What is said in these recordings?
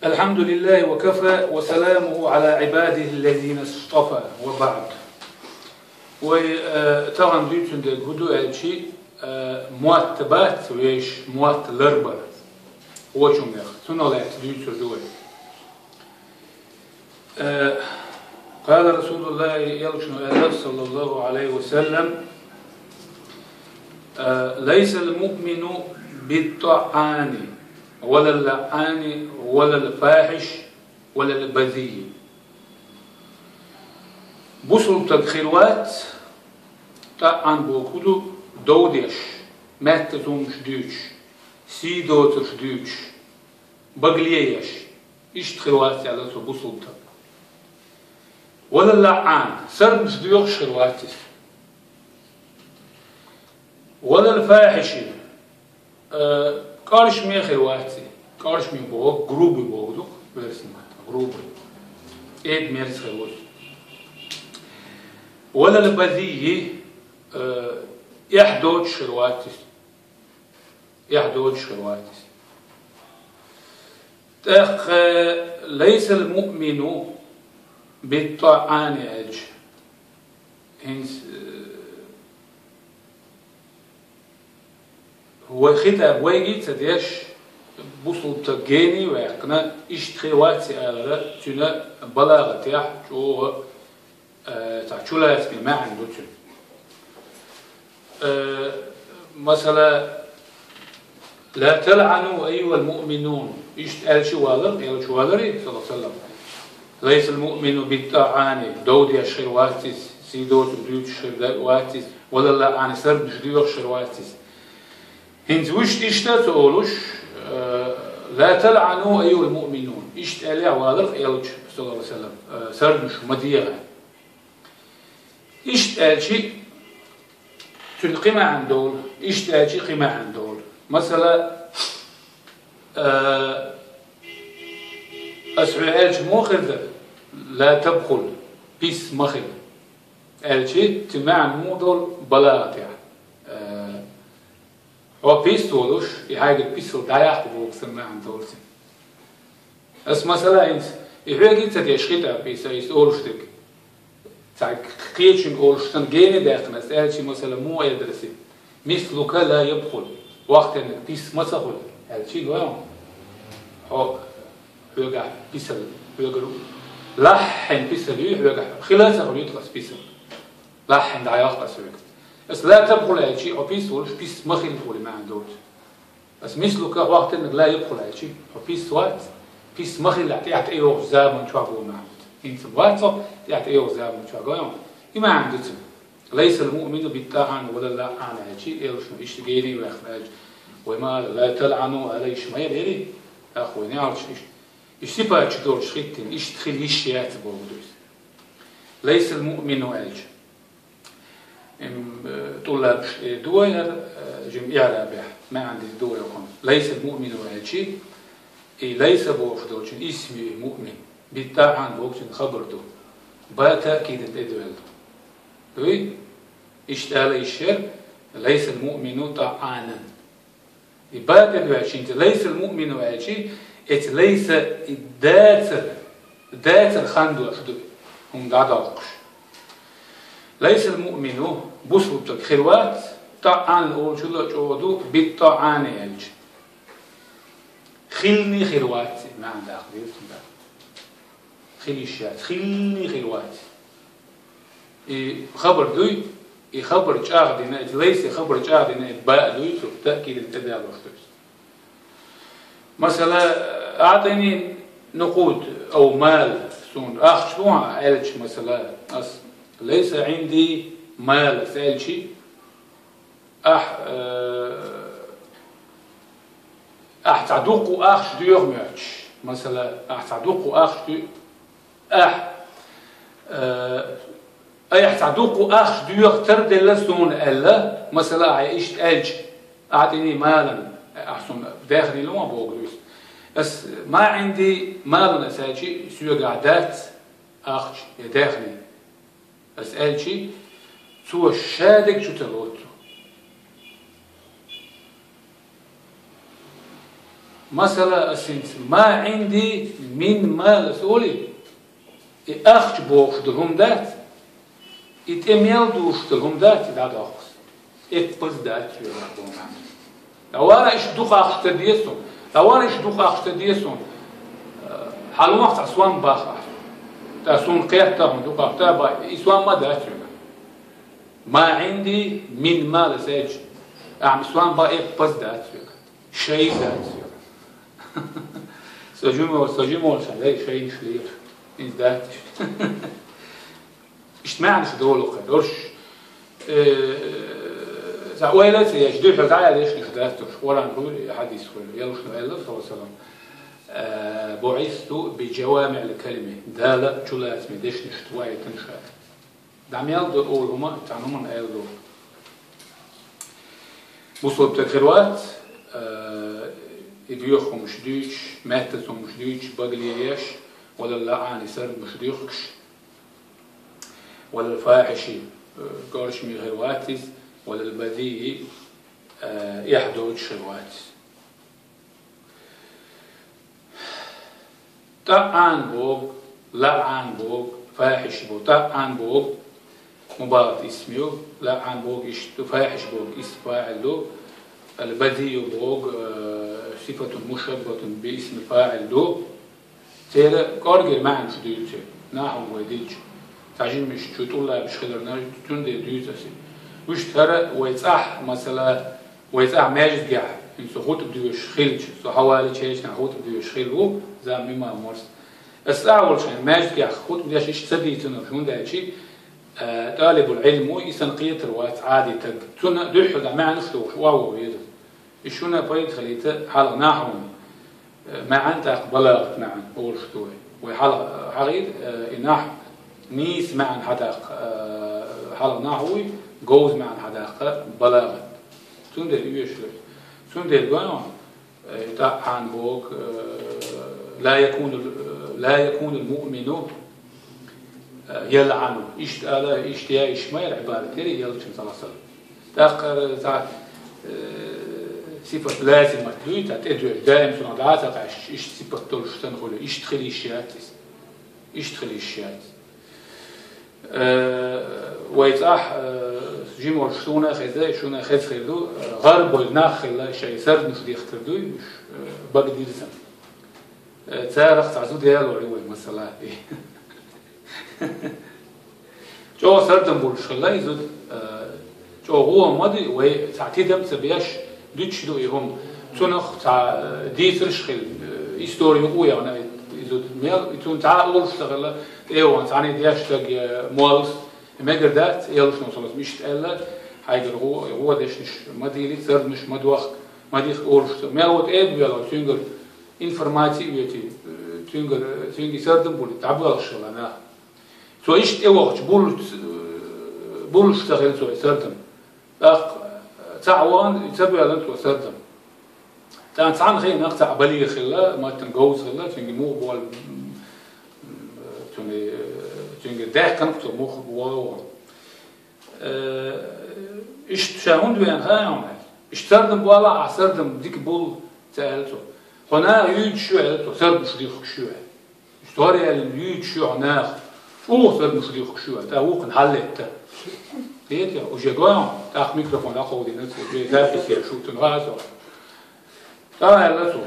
الحمد لله وكفى وسلامه على عباده الذين اصطفى وبعد. وطبعا ديتون ده جودو الشي مؤتبات ويش مؤت لربر هو شو ميخ سنولات ديتون دوي. قال رسول الله يلشن صلى الله عليه وسلم ليس المؤمن بالطعان ولا اللعان ولا الفاحش ولا البذيء. بوصل تدخيلات طعن بوكودو دوديش مات زومش ديوش سيدوتش ديوش بغليش إيش تخيلات على بوصل تك ولا اللعان سرمش ديوش خيلاتي ولا الفاحش كارش مي خيلاتي كارش مي بوك جروبي بوكدو برسمات جروبي إيد ميرس خيلوس ولا البذيء يحدوش خيلاتي تخ ليس المؤمن بالطعان أج هنس هو خطاب واجد تديش بوصل تجاني ويقنا اشتخواتي على تنا بلاغة تاع جو تاع شولات ما عنده تن مثلا لا تلعنوا أيها المؤمنون اشتقال شوالر يا شوالري صلى الله عليه وسلم ليس المؤمن بالطعان دودي الشرواتيس سيدوت بديوت الشرواتيس ولا لا عن سرب جديو الشرواتيس هنز وش اشتات أولوش لا تلعنوا أيها المؤمنون اشتقال والر يلج صلى الله عليه وسلم سرب مش مديرة اشتقال شيء القيمة عن دول اشتقال شيء قيمة عن دول مثلا أسعى مخذ لا تبخل بيس مخذ الشيء تمع مودول بلاغة يعني هو بيس تولوش يحاجة بيس ودايح تبوك سمع عن دولتين بس مثلا انت يحاجة تتشخيط بيس يسأولوش تك تاك قيتشن أولوش تنجيني داخل الشيء مثلا مو يدرسي مثلك لا يبخل وقت انك بيس ما تخل الشيء قوام هو يوقع بيسل يوقع لحن بيسل يوقع خلال سهل يطلس بيسل لحن دعياق أسويك بس لا تبخل على شيء أو بيس ولش بيس ما خيل تقولي ما عندوش بس مثلك وقت إنك لا يبخل على شيء أو بيس وقت بيس ما خيل تعطي أيوه زامن شو أقول ما عند إنت وقت تعطي أيوه زامن شو أقول ما عندك ليس المؤمن بالطعن ولا لا عن على شيء إيش يشتغيني ويخرج وما لا تلعنوا على إيش ما يبيري أخوي نعرف إيش تبغى تدور شريتين إيش تخلي الشيات بودوس ليس المؤمن ألج طلاب دوائر جميع رابح ما عندي دوائر يكون ليس المؤمن ألج ليس بوفدوش اسمه مؤمن بالطعن بوفدوش خبرته بتأكيد الأدوال دوي إيش تعالى الشر ليس المؤمن طعانا يبقى الوعشين ليس المؤمن وعشي إت ليس ذات الخندو أخدو هم دعاقش ليس المؤمن بوصلت الخيروات طعان الأول شو لا جودو بالطعان يلج خلني خيروات ما عند أخذ خلي الشات خلني خيروات خبر دوي يخبر جاهدنا ليس خبر جاهدنا باء دوي تأكيد التداول مثلا أعطيني نقود أو مال سون شلون ألش مثلا ليس عندي مال سألشي تعدوق شديور ماتش مثلا تعدوق شديور تعدوق شديور ترد لسون ألا مثلا عايشت ألش أعطيني مالا أحسن داخلي لما بوجلوس بس ما عندي مال أساسي سوى قعدات أخش داخلي أسأل شيء سوى الشادق شو تلوته مثلا أسنت ما عندي من مال سولي أخش بوخش دلهم دات إتميل دوش دلهم دات داد أخص إتبز دات يلا لوانا إيش دوخ أخش تديسون لوانا إيش دوخ أخش تديسون حالو ما أسوان باخ تاسون قيادة تهم دوخ أخش تابا إسوان ما دات يلا ما عندي من مال سيج أعم سوان با إتبز دات يلا شيء دات يلا سجمو شيء شلير إن دات اجتماعنا في دول وقت أرش زعوالة سيجدوا حزايا ليش نخداتوا ولا نقول حديث ولا يلا شنو قال صلى الله عليه وسلم بعثت بجوامع الكلمة دالة جلات مدش نشتواي تنشأ دعميال دول هما تعنومن قال دول مصوب تكروات يديوخ مش ديش ماتت مش ديش بقليش ولا اللعان سرد مش ديوخش ولا الفاحشي قارش ميغواتيز ولا البذيء يحدود شغواتيز طعن بوغ لعن بوغ فاحش بوغ طعن بوغ مبارك اسمه لعن بوغ فاحش بوغ اسم فاعل له البذيء بوغ صفة مشبهة باسم فاعل له تيرا قارجر معن شديد نحو وديج تعجين مش تقول لا مش خلرنا تون دي دوز أسي وش ترى ويتصح مثلا ويتصح ماجد جاح إن سخوت بديوش خلج سو حوالي شيء نخوت بديوش خلو زامي ما مرس أول شيء ماجد جاح خوت بديش إيش تديتنا شون ده شيء طالب العلم يسنقية روات عادي تج تون دحل ما نفتوش واو يد إيشونا بايد خليته حال ناحون ما أنت أقبلت معن أول شتوي وحال حقيد إناح نيس معن حداق حال ناحوي جوز معن حداق بلاغت سندر يشلو سندر قانون عن بوك لا يكون المؤمن يلعنه اشتيا إشمايل عبارة كري يلشن صلى الله عليه وسلم تأخر صفة لازمة تلوي تأتي دائم سنة دعاتك إيش صفة تلوش تنخله إيش تخلي الشيات ويتأح جيمور شونا خذا شونا خذ خذو غرب والناخل شيء سرد مش دي اختردوي مش بقدي لسه تارخ تعزو ديالو عوي مثلا جو سردم بولشلا يزود جو هو ماضي وتعتيدم سبياش دوتش دو يهم تنخ تاع ديترش خل هيستوري قوية أنا يزود ميل يتون تاع أول اشتغل إيوان تاني دياش تاج موالس ما قدرت يلش نوصل مش تقلا حاجة هو ديش مش ماضي لي سرد مش مدوخ ماضي أول اشتغل ميل وقت إيه بيلا تينجر إنفورماتي بيتي تينجر سردم بولي تعبوا الشغل أنا سو إيش إيوه بول اشتغل سو سردم تعوان يتبع لنتو سردم تعن خير نقطع بليغ خلا ما تنجوز خلا تنجي مو بوال تنجي ده كنقطع مخ بوال إيش تشاهون بين هاي إيش سردم بوالا عسردم ديك بول تعالتو هنا يود شو علتو سردم شو ديك شو اشتوري اليود شو عناخ شو سردم شو ديك شو تا هو نحلت هيك وجاكون تاخ ميكروفون اخو دي نفس جاي داخل شو تنغاسو تا لا سو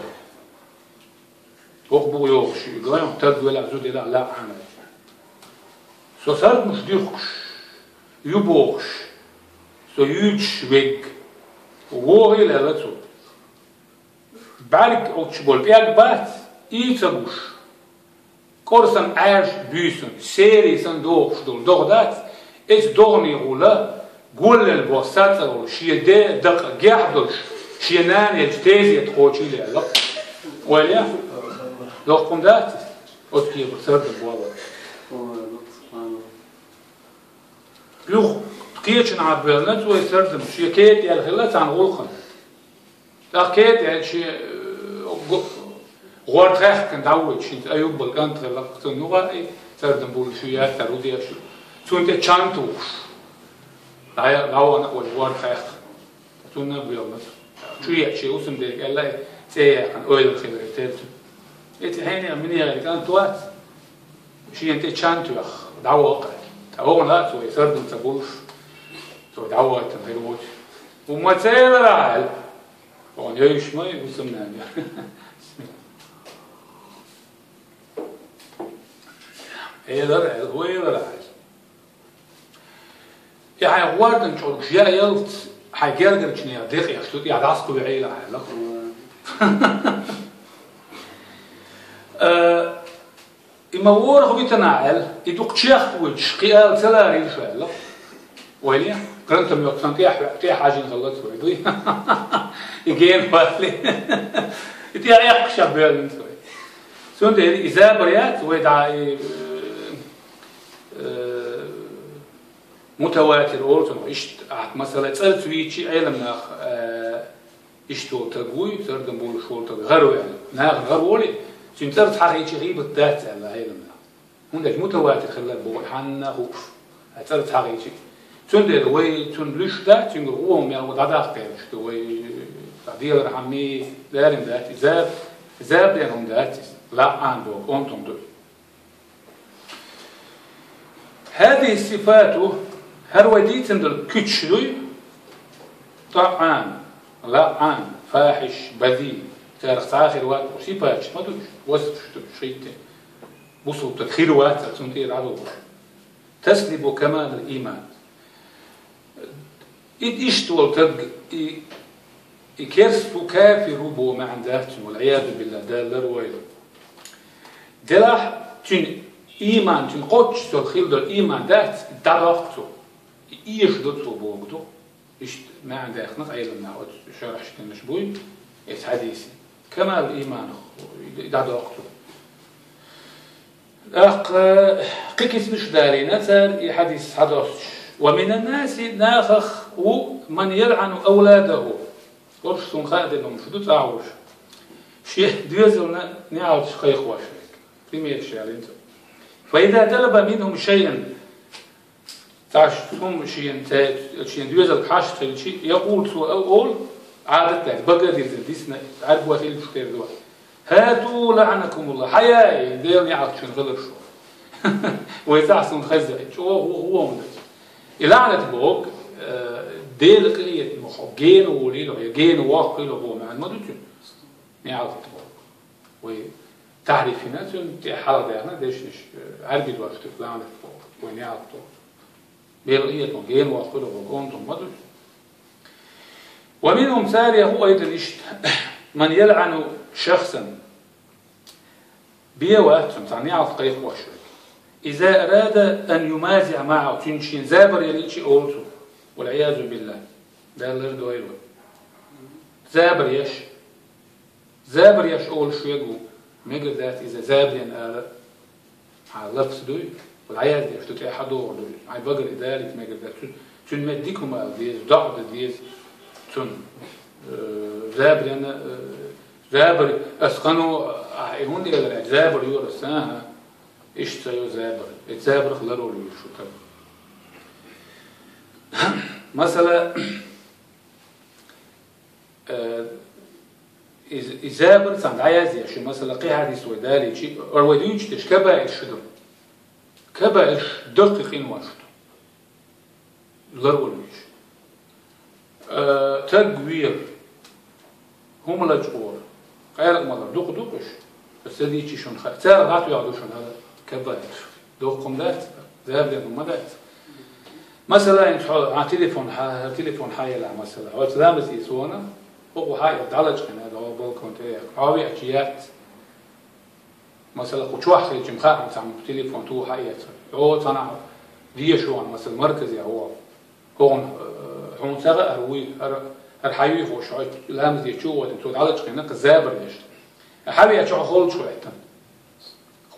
وقبو يوش يقولون تدو لا زود لا انا سو صار مش ديخش يبوخش سو يوتش ويك وهو لا سو بالك او تشبول بياك بات يتسبوش كورسن عاش بيسن سيري صندوق دول دغدات إيش دغني غولا قول البوسات أو شيء ده دق جاحدش شيء نان يجتازي تخوشي له لا ولا لو قم ذات أتكي بسرد البوابة لو قيتش نعبرنا سوى سرد شيء كيت يا الخلاص عن غلقن لا كيت يعني شيء غور تخ كنت عود شيء أيوب بالكانت خلقت النوع سرد بول شيء ترودي شو سونت تشانتوش لا أنا أول وار خيخ تونا بيوم شو يحشي وسم ذلك الله تيا عن أول خير تيرتو إتحيني من يغير كان توات شيء أنت تشانتوخ دعوة تعوّن لا سوي سردم تبوش سوي دعوة تنهيروش وما تسير راعل وان يعيش ما يسمنا هذا هو راعل يعني وارد نشوف شيء يلت حيجرجر كنيا دقيقة شو يعني عسكو بعيلة على إما وره بيتناعل يدق شيخ وجه قيال سلاري شو هلا ويلي قرنت ميوكسان تي حاجة نخلص ويدوي يجين والي يتي عيق شبيل من سوي سون ده إذا بريات ويدعى متواتر أورتون إشت مثلا تسألت ويشي علمنا إشتو تقوي سردم بول شو تغرو يعني ناخ غرولي سنترت حقيقي غيب الذات على علمنا هناك متواتر خلال بول حنا هو تسألت حقيقي تندر وي تندلش ذات تنقول هو من وضعات كيف شتو وي تعديل رحمي دارم ذات زاب لأنهم ذات لا عنده أنتم دول هذه الصفات هروديت عند كتشلوي طعام لعان فاحش بذيء تاريخ آخر وقت وصفات ما دوش وصف شيء وصل تدخيل وقت تنتهي على تسلب كمال الإيمان إشتول تدق إكرسو كافر بو ما عندهتم والعياذ بالله دال رويل دلاح تن إيمان تن قدش تدخيل دل إيمان دات دلوقتو إيش دتو بوقتو إيش ما عنده خنق علمنا شرح شكل مشبوي إيش حديثي كمال الإيمان دلوقتو قيكس مش داري نثر حديث حدث ومن الناس ناخخ ومن يلعن أولاده قرش سنخادلهم شدو تعوش شيء ديزلنا نعود شخيخ واشرك في مية شعر فإذا طلب منهم شيئا تعشتهم شيئا ديزل حاشت شيء يقول سوء أول عادة بقى ديزنا عاد وخيل شكير دوا هاتوا لعنكم الله حياي دير يعود شنغلر شو ويتعصن خزع هو مدرس إلعنة بوك ديل قلية مخو جين وليلو جين واقيلو هو مع المدوتين نعرف بوك وتعرف ناس حالة دينا ديش عربي الوقت لعنة بوك ونعرف بوك بيلقية جين واقيلو هو أنتم مدوتين ومنهم سارية هو أيضا من يلعن شخصا بيواتهم يعني يعرف قيخ واشرك إذا أراد أن يمازع معه تنشين زابر يليشي أولتو والعياذ بالله ده اللي ردوا يلوه زابر يش أول شو يقول ميقر ذات إذا زابر ينقال على لفظ دوي والعياذ يش تتعي حدور دوي عاي بقر إداري ميقر ذات تن مديكم على ديز ضعب ديز تن زابر ينا زابر أسخنوا هون دي قدر زابر يورساها إيش تسوي زابر خلالو لي شو تب مثلا زابر سند عايز شو مثلا قي حديث وداري شيء أو وديش تش كبائر شدم كبائر دقيقين واشت لرو ليش تقوير هم لجور غير مدر دقش بس هذي شيء شون خ ترى غاتو يعدو شون هذا كبائر دوقكم ذات ذهب لهم ذات مثلا انت على تليفون حي لا مثلا او تلامس يسونا هو حي دالج كان هذا هو بالكون تاعك هاوي اشياء مثلا قطوح في جمخاء تعمل تليفون تو حيات هو صنع دي شو مثلا مركزي هو هون هون سغ اروي الحيوي هو شو لامس يشو انت دالج كان زابر يش حبي شو خول شو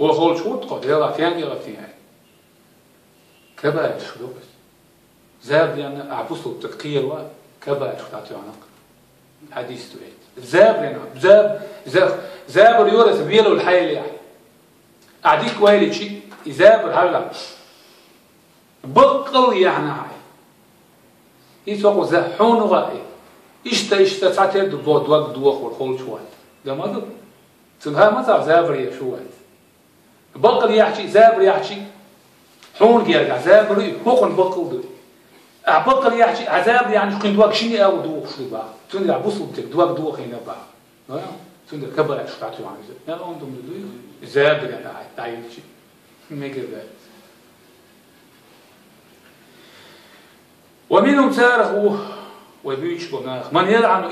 هو خول شو تقول يلا ثاني غثيان كبائر شو بس زاب يعني عبوسه التذكير وكبائر تعطي عنق حديث تويت زاب يعني زاب يورث بيلو الحي اللي يعني أعديك ويلي شيء زاب هلا بقل يعني هاي يسوق زحون غائي إيش تعتقد بود وقت دوخ والخول شوي ده ما تنها ما صار زابري شو هاد بقل يحكي زابر يحكي حون جيرجع زابري حقن بقل دو بقل يحكي عذاب يعني كنت واقشني أو دوق شو بقى تندر بوصلتك دوق هنا بقى تندر كبر شفتوا عن زي يعني عندهم دو زابر يعني تعيل شيء ما كذا ومنهم تارخ وبيش بناخ من يلعن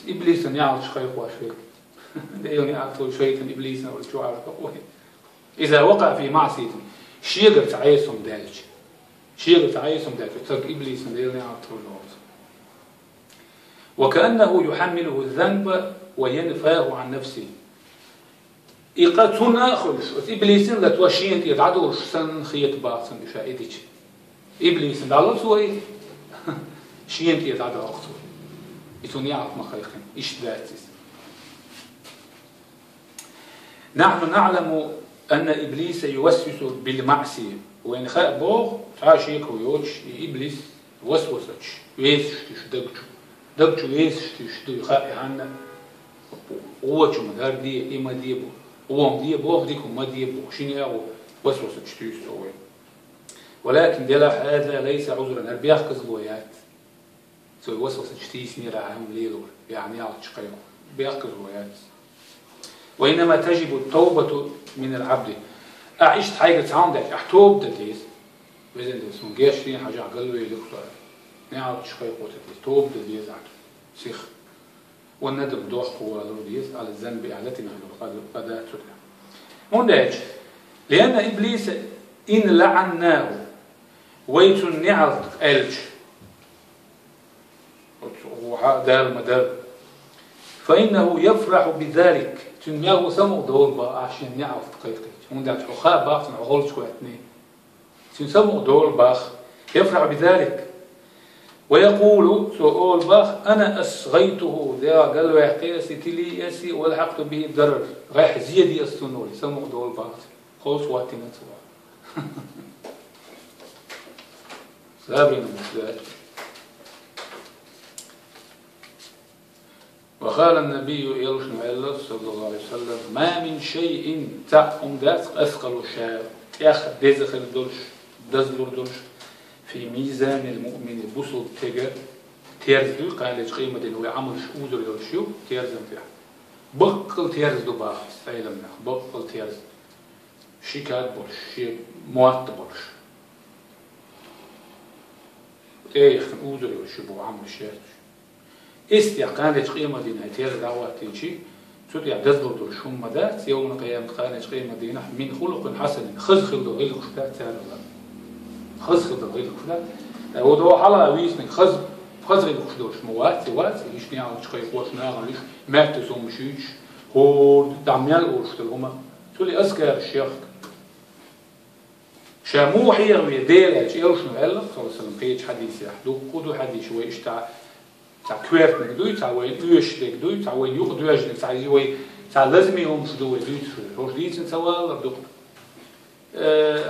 إبليس يعرف شيء واشيك ده يعني أكثر شيء من إبليس ولا شو عارف إذا وقع في معصية شيء تعيسهم دالج شيء تعيسهم دالج ترك إبليس ده يعني أكثر وكأنه يحمله الذنب وينفاه عن نفسه إيقاتنا خلش إبليس لا توشين يدعو سن خيط باطن شائدك إبليس دالو سوي شين يدعو أقصر يتوني عارف مخيخن إيش ذاتس نحن نعلم أن إبليس يوسوس بالمعصية وإن خاء بوغ عاشيك ويوش إبليس وسوسش ويسشتش دقشو ويسشتش يخاء عنا قوة مدار دي إما ديبو قوام ديبو ديكم ما ديبو شيني أو وسوسش تيسوي ولكن دلا هذا ليس عذرا بياخذ الويات سوي وسوسش تيسني راهم ليلو يعني يعطي شقيقه بياخذ الويات وإنما تجب التوبة من العبد أعيشت حاجة عندك أحتوب دليس وإذا دلسون جاشين حاجة قلبي لكتور نعرف شوي قوة دليس توب دليس عدو سيخ والندم دوح قوة دليس على الذنب أعلتنا قد تدع منداج لأن إبليس إن لعناه ويتن نعرف ألج دار مدار فإنه يفرح بذلك تنميه سمو دور با عشان نعرف دقيقة منداج حخاء باخ نعقول شويتني تنسمو دور باخ يفرح بذلك ويقول سؤال باخ أنا أصغيته ذا قال له يحتاج تلي يسي ولحقت به الضرر رايح زيادي السنور سمو دور باخ خلص وقتنا سوا سابين المسلات وقال النبي صلى الله عليه وسلم ما من شيء تعقم ذات أثقل الشعر ياخد دزخل دولش دزلور دولش في ميزان المؤمن بوصل تجا تيرزدو قال قيمة إنه عمل شؤذر يرشيو تيرزن فيها بقل تيرزدو باخس علمنا بقل تيرز شيكات برش شي موات برش إيه أوذر يرشيو بو عمل شيرش استيقان قيمة دينا تيرز دعوة تيجي سوت يعتذر دول شو مدات يوم القيامة قانج قيمة دينا من خلق حسن خزخل دو غير خشتات تانو خزخل دو غير خشتات ودو حلا ويسنك خزغل خشدوش موات يش نيا شقي قوش ناغن ليش مات سوم شيش هو دعميال قوشتل هما تولي أذكر الشيخ شاموحي ويدير أجيال شنو قال صلى الله عليه وسلم قيج حديث يحدو قدو حديث شوي اشتع تاع كويرت نقدوي تاع وين يوش نقدوي تاع وين يقدو يجن تاع يوي تاع لازم يوم شدوي دوي روش ديت نسوى ردو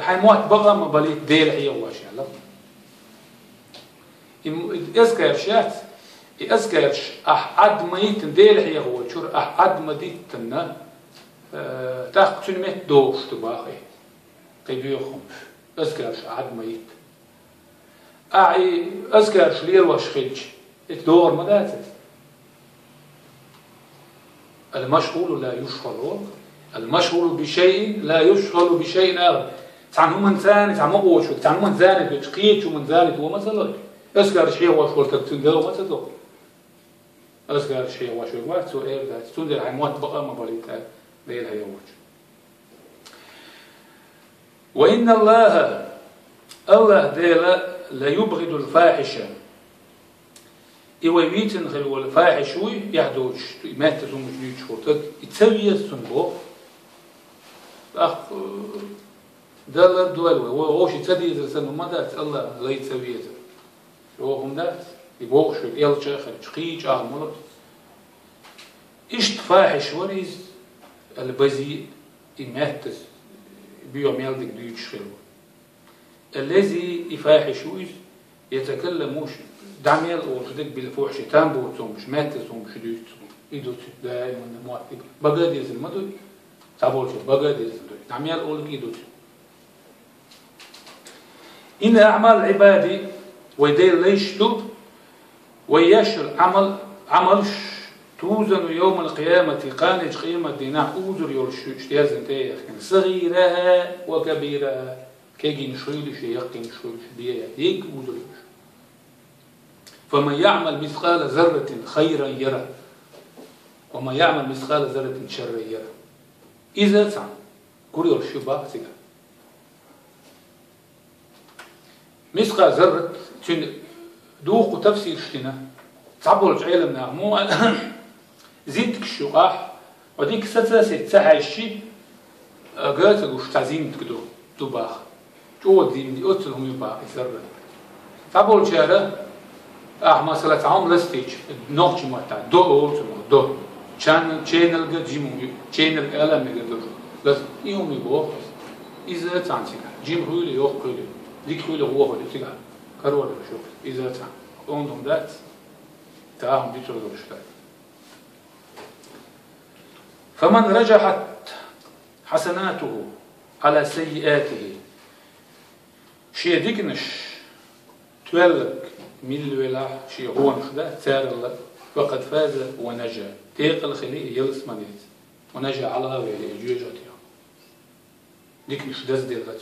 حيموت بقى ما بليت دير هي واش يلا أذكر شات أذكرش أحد ما يتندير هي هو شور أحد ما ديتنا تاخد شنو مت دوش تباخي قيدو خمس أذكرش أحد ما يت أذكرش لير واش خيج الدور مداتس المشغول لا يشغل المشغول بشيء لا يشغل بشيء آخر تعن من ثاني تعن مقوش تعن من ثاني بتقيت ومن ثالث ومثلا أذكر شيء وشغل تكتندر ومثلا أذكر شيء وشغل ما تسوي تندر حيموت بقى ما بريت ليلها يوج وإن الله ديلا لا يبغض الفاحشة إيويتن خلوا الفاحش وي يحدوش ما تزوم جديد شورتك يتسوي السنبو أخ ده الدول وش يتسدي إذا سنو ما دات الله لا يتسوي إذا شو هم دات يبوغش يلش خرج عملت إيش فاحش وريز البزي إماتس بيوم يلدك ديوش خلوا الذي يفاحش ويز يتكلموش دعميل أو صدق بالفوحش تامبو تومش مات تومش ديوش إيدوت دائما مواتب بقى ديزل ما دوي تعبول شو بقى ديزل دوي نعمل أول إيدوت إن أعمال العبادة ويدير ليش تو ويشل عملش توزن يوم القيامة قانج قيمة دينا أوزر يرشوش يزن تيخ صغيرها وكبيرها كيجين شويلش يقين شويلش بيها هيك أوزر يرش فمن يعمل مثقال ذرة خيرا يرى ومن يعمل مثقال ذرة شرا يرى إذا سعى كل يرشو باقسك مثقال ذرة دوق تفسير شتنا تعبوا العلم مو زيدك الشقاح وديك ستة ساعة قالت لوش تعزيم تقدو تباخ جو دي من أوتلهم يباخ ذرة تعبوا الجارة مثلا عام لستيج نوع ما تاع دو أول دو channel قد جيمو channel ألم يقدر بس يوم يبوخ إذا تانسيك جيم هولي يوخ هولي ديك هولي هو هولي تيجا كرول شوف إذا تان عندهم ذات تعاهم بيترو الشتاء فمن رجحت حسناته على سيئاته شيء ديكنش تولك ميل ولا شيء هو مخدا تار الله فقد فاز ونجا تيق الخلي يلس منيت ونجا على ويلي جوجاتيا ديكنش دز ديلت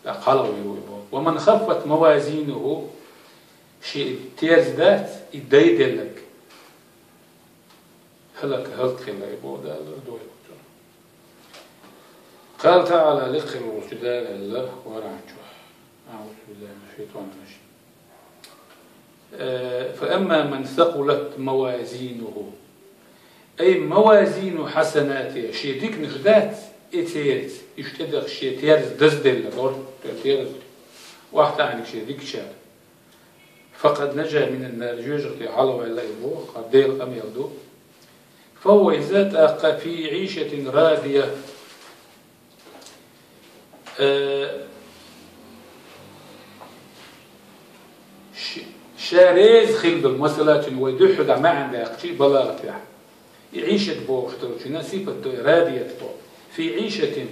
لا قالوا يروي ومن خفت موازينه شيء تيرز ذات يديدلك هلك خلا يبو ده دوي قال تعالى لقل وجدال الله ورعجه أعوذ بالله من الشيطان الرجيم فأما من ثقلت موازينه أي موازين حسناته شيء ديك نخدات إتيرز يشتدق شيء تيرز دزدل دور تيرز واحد عنك شيء ديك شار فقد نجا من النار جوجرتي على ولا يبو قد ديل أم يردو فهو إذا تأقى في عيشة راضية شاريز خلد المسألة ويدحق ما عنده شيء بلاغة يعني عيشة بوختر نصيبة راضية في عيشة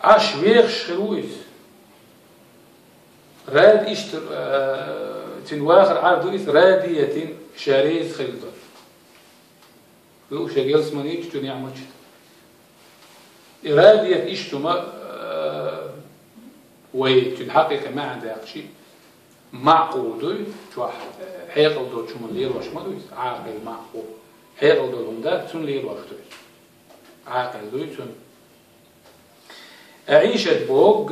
عاش ويخش خلويس راد إشتر تنواخر عرض رادية شاريز خلد لو شغال اسمني تشتني عمل إرادية إشتما ويتحقق ما عنده شيء معقول شو حيقل دول شو من ليل وش ما دويس عاقل معقول حيقل دول هم ده تون ليل وش دويس عاقل دويس تون عيشة بوج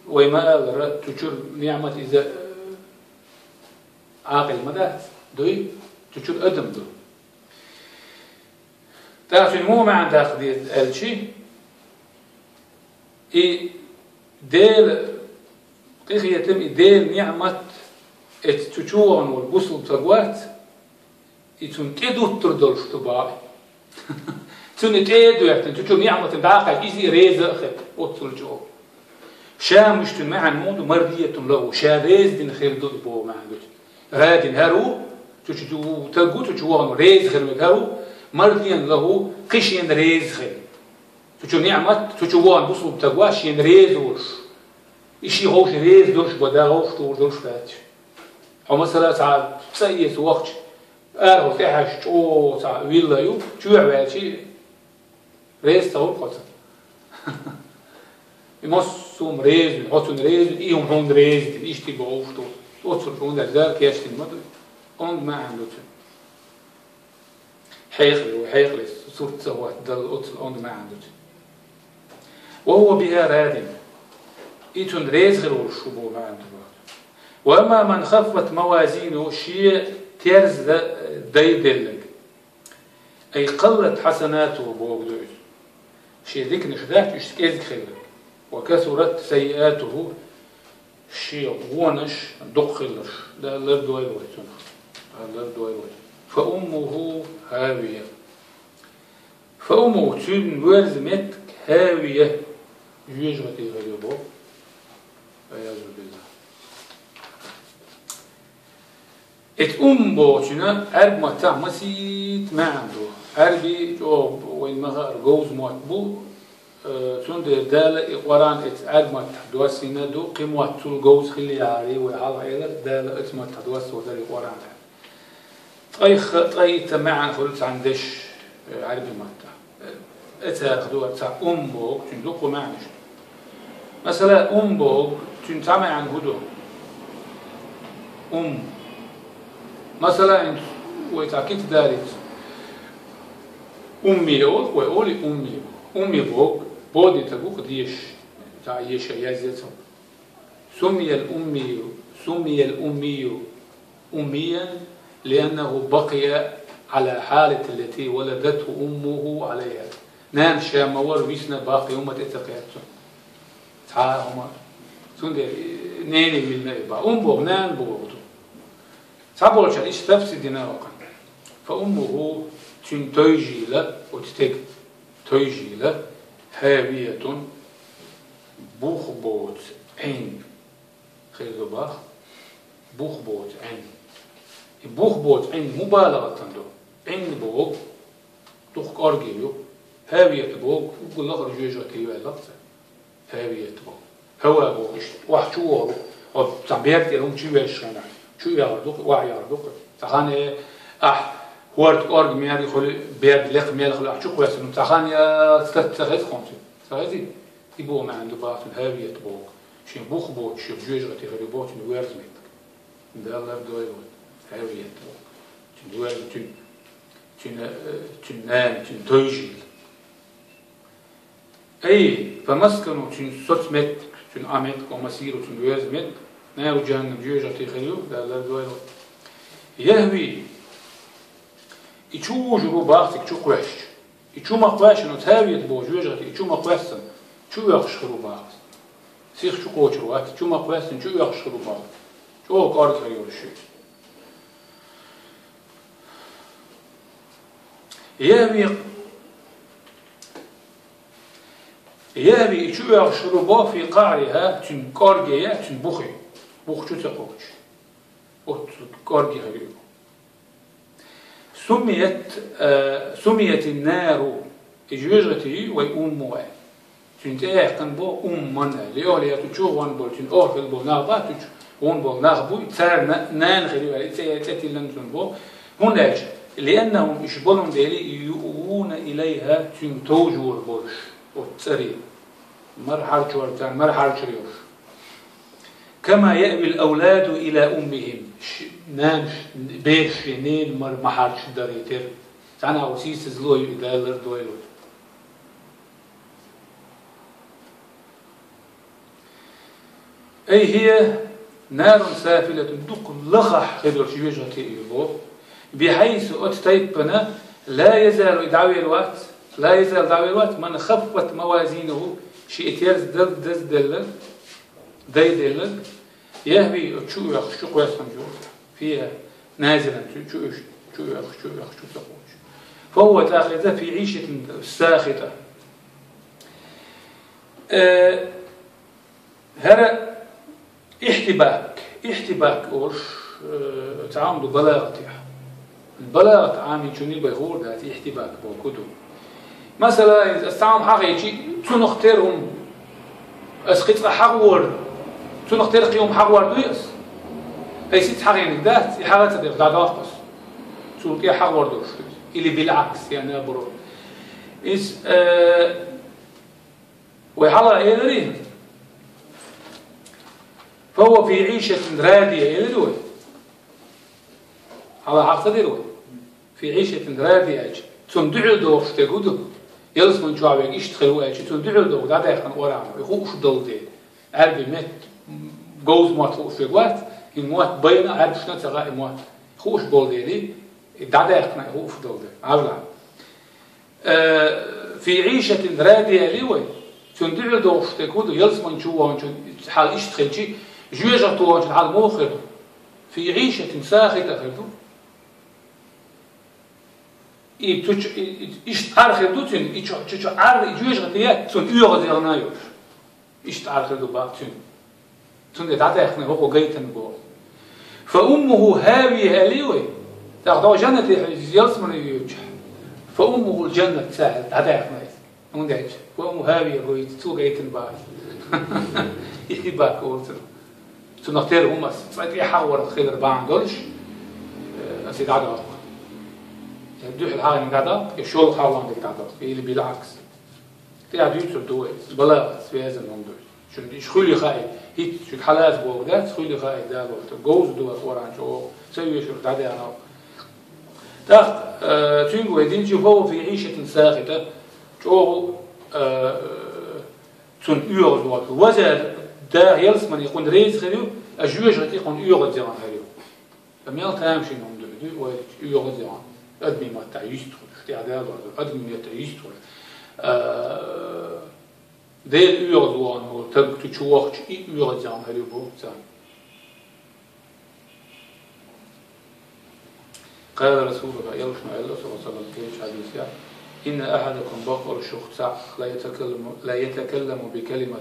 وما قال تشور نعمة إذا عاقل مدات دوي تشور أدم دو تعرف مو ما عنده خديت الشيء إيه ديل قيخ يتم ديل نعمة تشوان والبصل تقوات يتون كدو تردلش تباعي تون تيدو يحتن تشو نعمة داقة كيسي ريزة أخذ وصل جو شام اجتماعا مود مردية له شاريز دين خير دو بو ما عندوش رادين هارو تشو تقو تشوان ريز خير هارو مرديا له قشين ريز خير تشو نعمة تشوان بصل تقواش ين ريز ورش إشي غوش ريز دوش بدا غوش طور دوش فاتش أو مثلا ساعة سيئة وقت أرغو تحش أو ساعة ويلا يو شو عوالشي ريز تقول قطع يمصهم ريز يحطون ريز إيهم هون ريز إيش تبغى غوش طور أتصل فون ذلك يشتي المدري أند ما عنده حيخلي صورة سوات دل أتصل أند ما عنده وهو بها رادم إيتون ريز غير والشبو ما عنده وأما من خفت موازينه شيء تيرز ديدلك أي قلت حسناته بوغدوش شيء ذيك نخدات يشتكيز خلك وكثرت سيئاته شيء غونش دقلش لا لردو أيوة فأمه هاوية فأمه تون ورزمتك هاوية يجغتي غيبو والعياذ بالله ات بوشنا ارب ما تعمسيت ما عنده اربي جو وين ما رجوز مطبو تون دال اقران ات ارب ما تدوسينا دو قيمه تول جوز خلي عليه وعلى عيله دال ات ما تدوس ودال اقران طي تمعن خلت عندش عربي متا اتاخذوا تاع بوك تندقوا معنش مثلا بوك تنتمع عن هدو مثلا ويتاكيد دارت أمي وأولي أمي بوك بودي تبوك ديش تعيش يزيتهم سمي الأمي أميا لأنه بقي على حالة التي ولدته أمه عليها نان شامور ويسنا باقي أمة اتقيته تعاهما سندر نيني من نيبا بوك نان بوغتو تعبوا عشان إيش تفسد ديناوقا فأمه تن توجيلة وتتك توجيلة هاوية بوخبوت عين خير باخ بوخبوت عين بوخبوت عين مبالغة تندو عين بوغ توخ أرجيو هاوية بوغ وقل لغر جيجة يو اللغة هاوية بوغ هوا بوغ واحد شو هو تعبيرت لهم شو يشغل شو يعرضوك ويعرضوك تخاني هورت أرج مياري خل بيرد لق ميال خل شو قوي سنو تخاني تغيث خمسة تغيثي يبوه ما عنده بعض الهاوية بوغ شين بوخ بوت شين جيجة تغير بوت نويرز ميتك ده الله بدوي هاوية بوغ شين دويرز شين نام شين توجيل أي فمسكنوا شين صوت مت شين عمت كمسير وشين ويرز مت نارو جهنم جيجة تخيلوا ده الله دوي يهوي يشوف جو باختك شو قواش يشوف ما قواش إنه تهاوي تبو جيجة يشوف ما قواسن شو يخشروا باخت سيخ شو قوش روات شو ما قواسن شو يخشروا باخت شو هو قارك هيور الشيء يهوي شو يخشروا باخ في قعرها تن قارجية تن بخي بخ شو تقوش أو قارجي هيور سميت النار إجوجتي وأمها تنتهي قنبو منا لأولي تشوف وان بول تن أورك البو نغبا تش وان بول نغبو تسار نان خليوا تأتي لنتون بو هناك لأنهم إشبالهم ديلي يؤون إليها تن توجور بولش وتسري مرحل شورتان مرحل شريوش كما يأوي الأولاد إلى أمهم نان بيش نين محارش داريتر تانا وسيس زلوي إدالر دويلو أي هي نار سافلة دق لخح خدر شيوجة يبو بحيث أتتيبنا لا يزال دعوي الوقت من خفت موازينه شيء تيرز دز دلل داي دلل يهوي شو قوس فيها نازلا شو تقوش فهو تاخذ في عيشة ساخطة هذا احتباك أورش تعامل بلاغتها البلاغة عامل شنو بيخور ده احتباك بوكدو مثلا إذا استعمل حقيقي تنختارهم أسقط حقور تنختار قيوم حقور دويس أي ست حقين ده حاجات تدير دعوة تقول حقور دوش اللي بالعكس يعني برو إس وحلا يدري فهو في عيشة رادية يدري على عقد يدري في عيشة رادية تندعو دوش تقوله يلص من جوابك إيش تخلوه تندعو دوش ده يخن وراه يخوش دولته عربي مت جوز ما تخوش في وقت الموت بينا عرب شنو تغى الموت خوش بولدي ده يخن يخوش دولته عبلا في عيشة رادية لوي تندعو دوش تقوله يلص من جواه حال إيش تخلشي جوجة توجه على المخر في عيشة ساخطة خدو إيش تعرف خدوتين إيش عارف جوجة تيات تون يوغ فأمه هاوية أليوي تاخذوا جنة يلص من يوجه فأمه الجنة سهل هذا يعرفني وندعش فأمه هاوية قوي تسوق أيتن باي يباك أورتر تنختار هم صعد يحاول الخير بان دولش أسيد عدد يدوح الحاجة نقدر يشول حاولان نقدر اللي بالعكس تيجي يوتر دوي بلا في هذا الموضوع شو يشخلي خاي هيت شو حالات بوجدات شخلي خاي ده وقت جوز دو أخبار شو سوي شو تعدي أنا تاخ تيجوا يدين شوفوا في عيشة ساخطة شو تون يورد وقت وزاد ده يلسمن يكون ريز خليه أجوج غتي يكون يورد زمان خليه فميال تامشي نوم دو ويورد زمان أدمي ما تعيشتوا اختيار أدمي ما تعيشتوا دير يورد وان هو تبغى تشوفه يورد زمان خليه بو زمان قال رسول الله يلا شنو قال صلى الله عليه وسلم كيش حديث يعني إن أحدكم بقر الشخص لا يتكلم بكلمة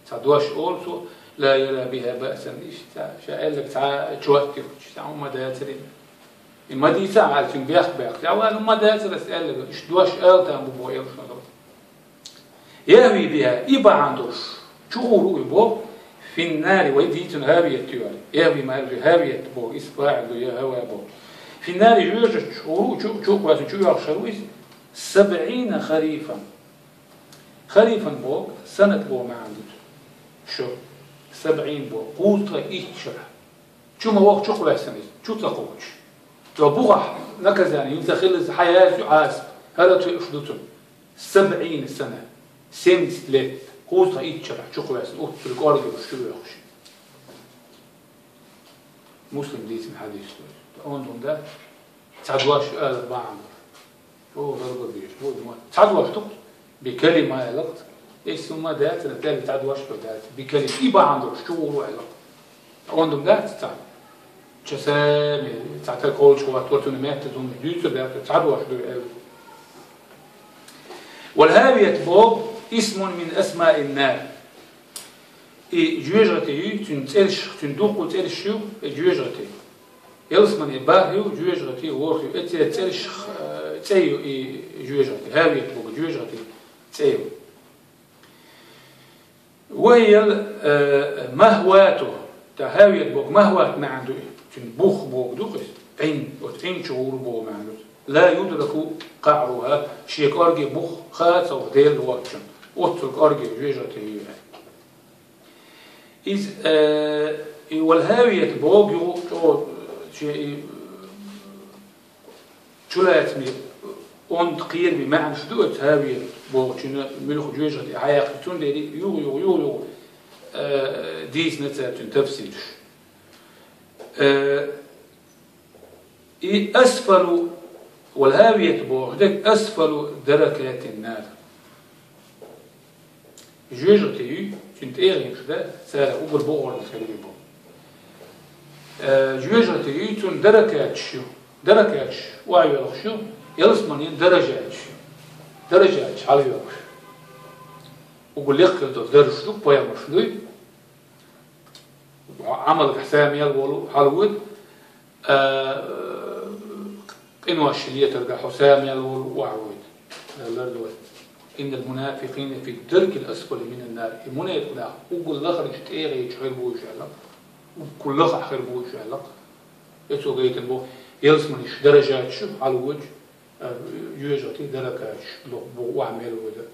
تعدواش أولسو لا يرى بها بأسا إيش شاء لك توكل تعو ما داترين إما دي ساعة تون بيخ تعو ما داتر أسأل لك إيش دواش آل تام بو يلا شنو يهوي بها إبا عندوش شغورو يبو في النار ويديتون هاوية تيوالي يهوي ما يرجع هاوية بو إسفاعل يا هوا بو في النار يوجد شغورو شو قوات شو يخشرويس 70 خريفا خريفا بو سنة بو ما عندك شو 70 بو قوطة إيشرة شو ما وقت شو قوات سنة شو تقوش لو بوغح نكزاني ينتخل حياة عاسب هذا تشدتون 70 سنة سمت لت قوطة إيشرة شو قوات سنة أوت الأرض وشو يخش مسلم ديت من حديث عندهم ده تعدواش آل بعض هو غرب بيش هو ما تعدواش تقط بكلمة علاقة إيش ثم ده تنتهي تعدواش بدات بكلمة إيبا عنده شو علاقة عندهم ده تعد جسام تعتقد كل شو هتورتون مات تزوم جيت ده تعدواش ده والهاوية بوب اسم من أسماء النار جوجرتي تنتلش تندوق وتلش شو جوجرتي يلسمن يباهيو جوجرتي وورخيو تلش تيو جوجرتي هاوية بوب جوجرتي تيو وهي مهواته تهاوية بوب مهوات ما عنده تنبوخ بوب دوقس عين وتعين شعور بوب ما عنده لا يدرك قعرها شيك أرجي بوخ خاص أو ديل واتشن أترك أرجي جوجرتي إذ والهاوية بوب يو شيء شو لا يسمي أنت قير بمعنى شدوت هاوية بوب شنو ملخ جوجرتي حياقتون دي يو ديس نتسابتون تفسير أسفل والهاوية بوحدك أسفل دركات النار جوجرتي كنت إيرين شده سالة أقول بوغر الخليل بو جوجرتي تون دركات شو دركات شو وعي يلخ شو يلسمني درجات شو درجات شو على يلخ أقول لك درج شو بويا مشلوي عمل حسام يلولو حلوت إنه الشلية ترجع حسام يلولو وعود الأردوات إن المنافقين في الدرك الأسفل من النار المنافق لا وقل لخرج تيغي يشعر بوش علق وكل لخ أخر بوش علق يتوقيت البو يلسمنيش درجات شو على الوجه يوجدي دركات شو وعمل وده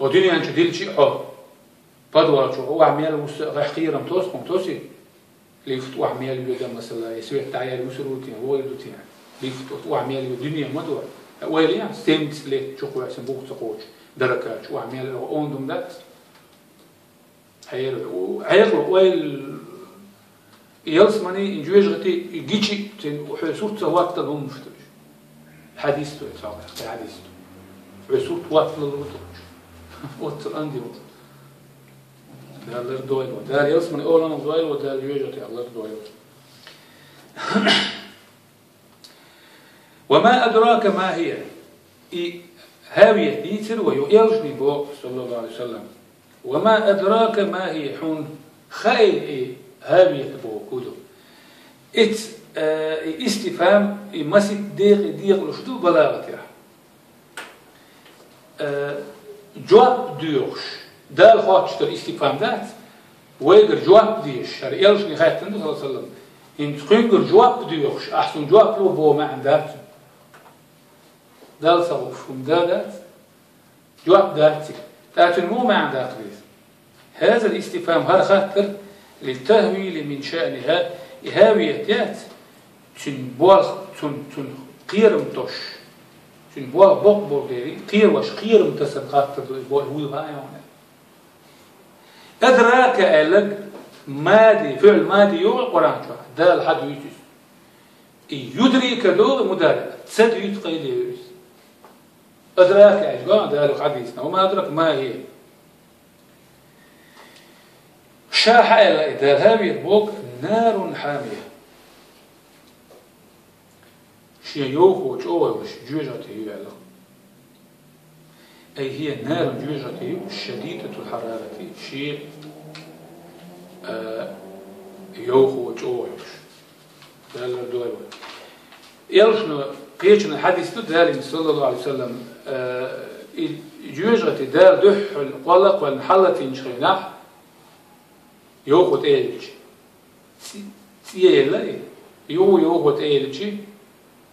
ودنيا أنت ديل شيء حب بدو شو هو عمل غير توسي ليفت وعمل وده مثلا يسوي تعيال وسروتين هو يدوتين ليفت وعمل الدنيا ما دور ويلي ستيمت لي شو كويس بوق تقوش دركات وعمل أوندم ده هير ويل يلسمني إنجويج غتي يجيشي تن وحسوت وقت لهم مفتش حديث تو صار حديث حسوت وقت لهم وقت عندي وقت ده الله دويل وده يلسمني أولا دويل وده يجويج غتي الله دويل وما أدراك ما هي هاوية ديتر ويؤيرجني بو صلى الله عليه وسلم وما أدراك ما هي حون خيل هاوية بوكودو إت استفهام مسك ديغ لشدو بلاغتها جواب ديوش دال خاطر استفهام ذات ويجر جواب ديش شر يلش نخايت النبي صلى الله عليه وسلم إن تخينجر جواب ديوش أحسن جواب لو بو ما عندات دال صوف ذات جواب ذاتي لكن مو ما عندها قريز هذا الاستفهام هر خاطر للتهويل من شأنها هاوية تنبوغ تن قيرم توش تنبوغ بوغ ديري قير واش قيرم تسر خاطر هو غاية أدراك ألق مادي فعل مادي يوع قرآن شو دال حد يتس يدري كدو مدارع تسد يتقيل يوز أدراك أجقان دال حديثنا وما أدرك ما هي شاح إلى إدار هاوية بوغ نار حامية شيء يوخو وش جوجته يعلق أي هي نار جوجته شديدة الحرارة شيء يوخو وش دال الدول يلشنا قيشنا حديث دال صلى الله عليه وسلم جوجته دال دح القلق والمحلة ينشغناح يوخو تيلش سيلا يوخو تيلش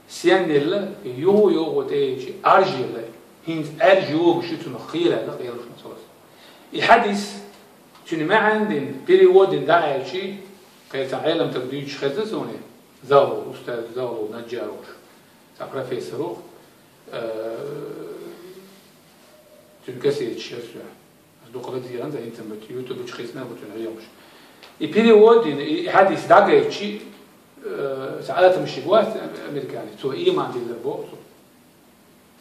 سيانيلا يوخو تيلش أرجيلا هين أرجيوغ شتون خيرا لا يلش نصوص الحديث شنو ما عندن بريود داعي شيء كي تعلم تقديش خزسوني زاو أستاذ زاو نجاروش بروفيسور تنكسر الشيء دوقة ديالنا زي إنترنت يوتيوب تشخيصنا بتنعيمش البريود حديث داعي شيء ساعات مش جوات أمريكاني تو إيمان ديالربو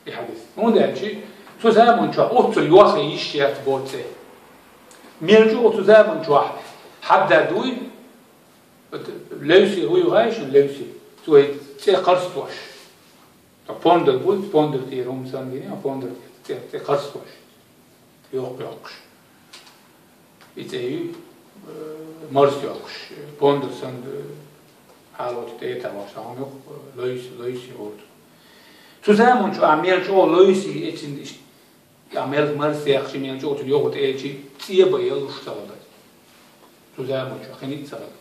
الحديث هون ده شيء تو زمان شو أوتو الواقع يشيات بوته ميرجو أوتو زمان شو حد دوي لوسي هو يعيش لوسي تو تي قرصوش بوندر بود بوندر تيروم سانجيني بوندر تي قرصوش يوقش إتأي مارس يوقش بوندر سند حالات تي تماش عميق لوسي أورد تو زمان شو عميل شو لوسي إتين عميل مارس يخشي ميل شو تليوه تأجي تيبا يلوش تغلط تو زمان شو خنيت تغلط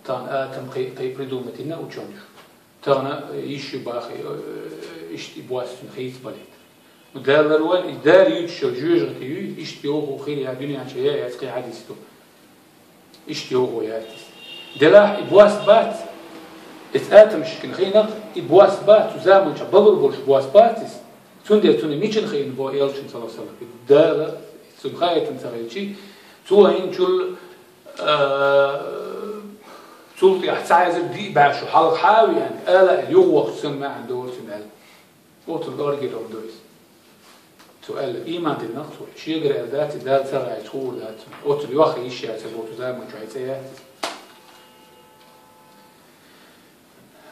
تان آتم قي بريدومتنا وتشونش تانا يشي باخي إشتي بواسن خيس باليت ودال الروان دال يتشل جوجرتي يو إشتي أوه خير يا دنيا عن شيء يسقي حديثه إشتي أوه ياتس دلاح بواس بات إتآتم شكن خينق بواس بات وزامن شبابل بولش بواس باتس تندي توني ميشن خين بو يلشن صلى الله عليه وسلم دال سبخاية تنسغيتشي توهين شل سلطي أحتاج دي بعشو حلق حاوي يعني آلا اليوم وقت سن ما عنده سمال وقت الأرجل أو دويس سؤال إيمان النقص شيء غير ذات دال سرع يدخل ذات وقت اليوخ يشيع سلوت زمان شو عيسيات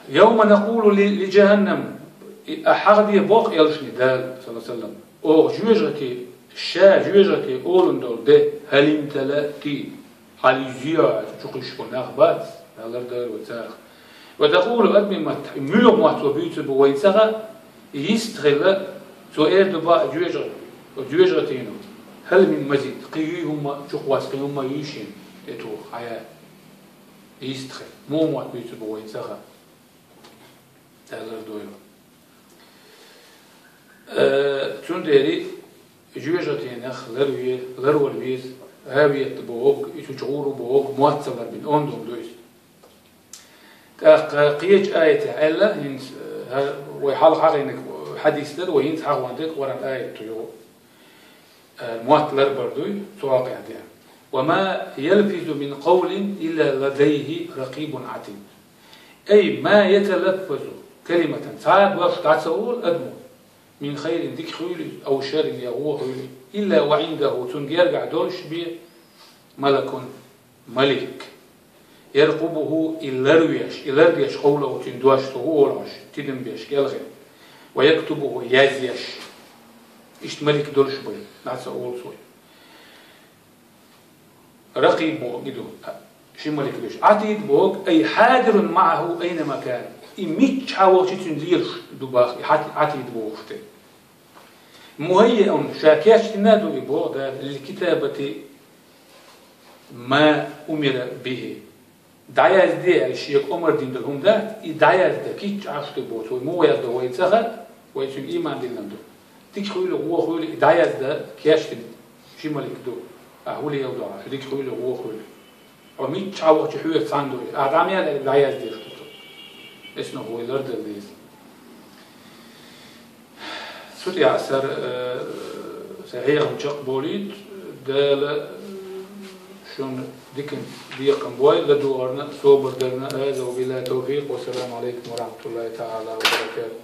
يوم نقول لجهنم أحد يبوق يلشني دال صلى الله عليه وسلم أو جوجتي جوجتي أولن دول ده هل امتلأتي هل يزيع تشوقش كناخبات الله دار وتاخ وتقول أدمي ملوك ماتوبيت بويتها يستغل سؤال دبا جوجرتينو هل من مزيد قيهم شخواس قيهم يشين يتو حياة يستغل مو ماتوبيت بويتها الله دويو تندري جوجرتين أخ لروي البيز هاوية بوغ يتجعور بوغ مواتسلر بين أندوم دويس قيج آية ألا هنس ويحال حقينك حديث در وهنس حق وانتك وران آية تيو مواتلر بردوي تواقع ديان وما يلفظ من قول إلا لديه رقيب عتيد أي ما يتلفظ كلمة ساعد وقت تعسول أدمو من خير ذيك خيولي أو شر يغوه خيولي إلا وعنده تنجرجع دولش بيه ملك يرقبه إلريش قوله تندواش تغورش تدنبيش يلغي ويكتبه يازيش إشت ملك دولش بيه نعسى أول سوي رقيبه قدو شمالك بيش عتيد بوق أي حاضر معه أينما كان إميت حاوش تنزيرش دباخ عتيد بوقته مهيئ شاكيش تنادو يبوق للكتابة ما أمر به دعايز دي الشيخ عمر دين دلهم ده دعايز ده كيتش عشت بوت ومو يزده ويتسخر ويتم إيمان دين لندو تيجي خويله هو خويله دعايز ده كياشتن شمالك دو أهولي يوضع تيجي خويله هو خويله وميت شعوه تحويه تصاندو أعدامي دعايز دي اشتوتو اسمه هو الأرض الديز سوتي عسر سهيغ مشاق بوليد دال شون ديكن ديقن بوي لدورنا صوبر درنا هذا وبلا توفيق والسلام عليكم ورحمة الله تعالى وبركاته.